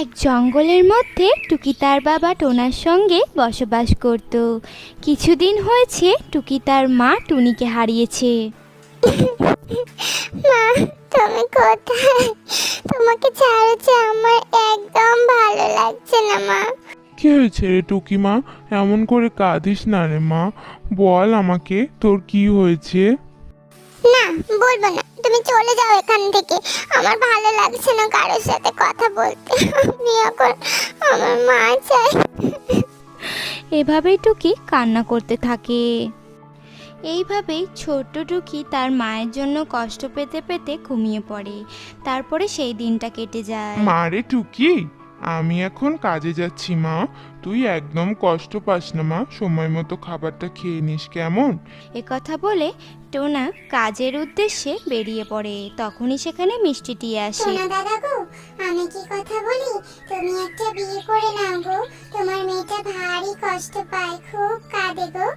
এক জঙ্গলের মধ্যে টুকি তার বাবা টোনার সঙ্গে বসবাস করত। কিছুদিন হয়েছে টুকি তার মা টুনিকে হারিয়েছে। মা, তুমি কোথায়? তোমাকে ছাড়ছে আমার একদম ভালো লাগছে না মা। কি হয়েছে রে টুকি মা? এমন করে কাঁদিস না রে মা, বল আমাকে তোর কি হয়েছে। না, বলবো না, তুমি চলে যাও এখান থেকে। আমার ভালো লাগছে না কারোর সাথে কথা বলতে। আমি এখন আমার মা চাই। এভাবেই টুকি কান্না করতে থাকে। এইভাবেই ছোট্ট টুকি তার মায়ের জন্য কষ্ট পেতে পেতে ঘুমিয়ে পড়ে। তারপরে সেই দিনটা কেটে যায়। মা রে টুকি, আমি এখন কাজে যাচ্ছি মা, তুই একদম কষ্ট পাস না মা, সময় মতো খাবারটা খেয়ে নিস কেমন। কথা বলে টোনা কাজের উদ্দেশ্যে বেরিয়ে পড়ে। তখনই সেখানে মিষ্টিটি আসে। সোনা দাদা গো, আমি কি কথা বলি, তুমি একটা বিয়ে করে নাও গো, তোমার মেয়েটা ভারী কষ্ট পায়, খুব কাঁদে গো।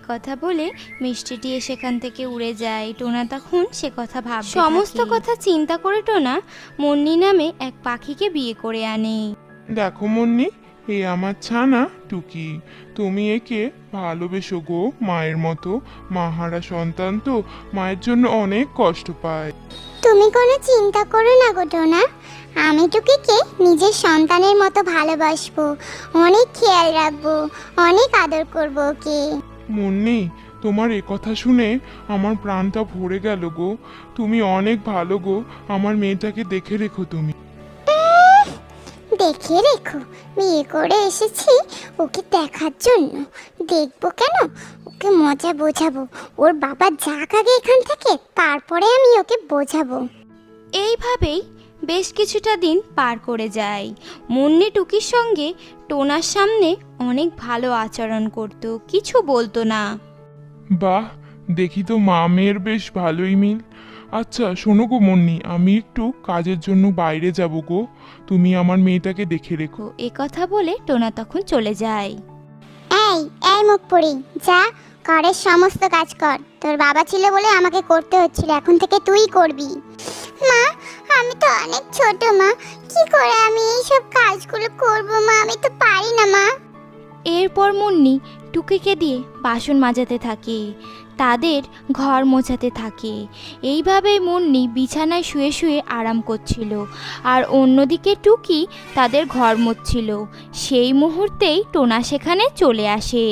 কথা বলে মিষ্টিটি সেখান থেকে উড়ে যায়। টোনা তখন সে কথা ভাবে। সমস্ত কথা চিন্তা করে টোনা মুন্নি নামে এক পাখিকে বিয়ে করে আনে। দেখো মুন্নি, এ আমার ছানা টুকি, তুমি একে ভালোবেসো গো মায়ের মতো। মাহারা সন্তান তো মায়ের জন্য অনেক কষ্ট পায়। তুমি কোনো চিন্তা করো না গো টোনা, আমি টুকিকে নিজের সন্তানের মতো ভালোবাসবো, অনেক খেয়াল রাখবো, অনেক আদর করবো ওকে। মুন্নি, তোমার এ কথা শুনে আমার প্রাণটা ভরে গেল গো, তুমি অনেক ভালো গো, আমার মেয়েটাকে দেখে রেখো তুমি। দেখে রেখো? বিয়ে করে এসেছি ওকে দেখার জন্য, দেখবো কেন? ওকে মজা বোঝাবো, ওর বাবা যাক আগে এখান থেকে, তারপরে আমি ওকে বোঝাবো। এইভাবেই বেশ কিছুটা দিন পার করে যায়। মুন্নি টুকির সঙ্গে টোনার সামনে অনেক ভালো আচরণ করত, কিছু বলতো না। বাহ, দেখি তো মা মেয়ের বেশ ভালোই মিল। আচ্ছা শোনো গো মুন্নি, আমি একটু কাজের জন্য বাইরে যাব গো, তুমি আমার মেয়েটাকে দেখে রেখো। কথা বলে টোনা তখন চলে যায়। এই এই মুখ পড়ি, যা ঘরের সমস্ত কাজ কর, তোর বাবা ছিল বলে আমাকে করতে হচ্ছিল, এখন থেকে তুই করবি। মা, আমি তো অনেক ছোট মা, কি করে আমি এইসব কাজগুলো করব মা, আমি তো পারি না মা। এরপর মুন্নি টুকিকে দিয়ে বাসন মাজাতে থাকে, তাদের ঘর মোছাতে থাকে। এইভাবেই মুন্নি বিছানায় শুয়ে শুয়ে আরাম করছিল, আর অন্যদিকে টুকি তাদের ঘর মুছছিল। সেই মুহূর্তেই টোনা সেখানে চলে আসে।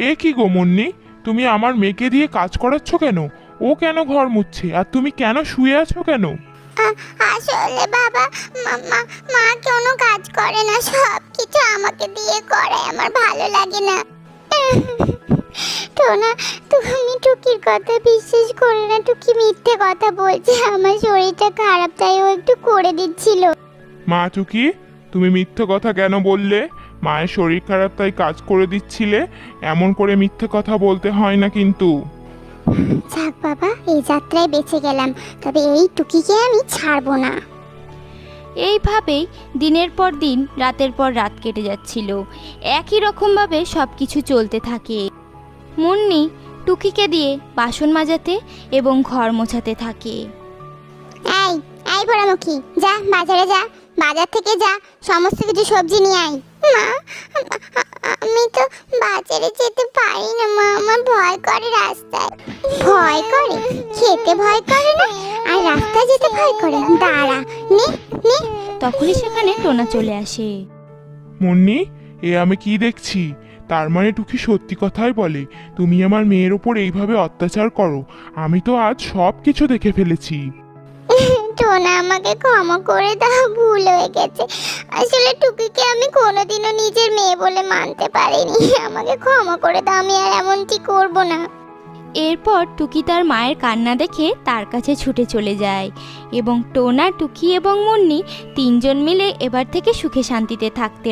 এ কি গো মুন্নি, তুমি আমার মেয়েকে দিয়ে কাজ করাচ্ছ কেন? ও কেন ঘর মুছছে আর তুমি কেন শুয়ে আছো কেন? আসলে বাবা, মা কোনো কাজ করে না, সব কিছু আমাকে দিয়ে করায়, আমার ভালো লাগে না। টোনা, তুমি টুকির কথা বিশ্বাস করে না, টুকি মিথ্যে কথা বলছে, আমার শরীরটা খারাপ তাই ও একটু করে দিচ্ছিল। মা টুকি, তুমি মিথ্যে কথা কেন বললে? মায়ের শরীর খারাপ তাই কাজ করে দিচ্ছিলে, এমন করে মিথ্যে কথা বলতে হয় না কিন্তু। যাক বাবা, এই যাত্রায় বেঁচে গেলাম, তবে এই টুকিকে আমি ছাড়বো না। এইভাবেই দিনের পর দিন রাতের পর রাত কেটে যাচ্ছিল। একই রকমভাবে সব কিছু চলতে থাকে। মুন্নি টুকিকে দিয়ে বাসন মাজাতে এবং ঘর মোছাতে থাকে। এই এই পোড়ামুখী, যা বাজারে যা, বাজার থেকে যা সমস্ত কিছু সবজি নিয়ে আয়। মা, আমি তো বাজারে যেতে পারি না মা, আমার ভয় করে রাস্তায়। ভয় করে? খেতে ভয় করে না, আর রাস্তায় যেতে ভয় করে? দাঁড়া, নে নে। তখনই সেখানে টোনা চলে আসে। মুন্নি, এ আমি কি দেখছি? তার মানে টুকি সত্যি কথাই বলে, তুমি আমার মেয়ের ওপর এইভাবে অত্যাচার করো। আমি তো আজ সব কিছু দেখে ফেলেছি। টোনা, আমাকে ক্ষমা করে দাও, ভুল হয়ে গেছে। আসলে টুকিকে আমি কোনোদিনও নিজের মেয়ে বলে মানতে পারিনি, আমাকে ক্ষমা করে দাও, আমি আর এমনটি করব না। এরপর টুকি তার মায়ের কান্না দেখে তার কাছে ছুটে চলে যায় এবং টোনা, টুকি এবং মুন্নি তিনজন মিলে এবার থেকে সুখে শান্তিতে থাকতে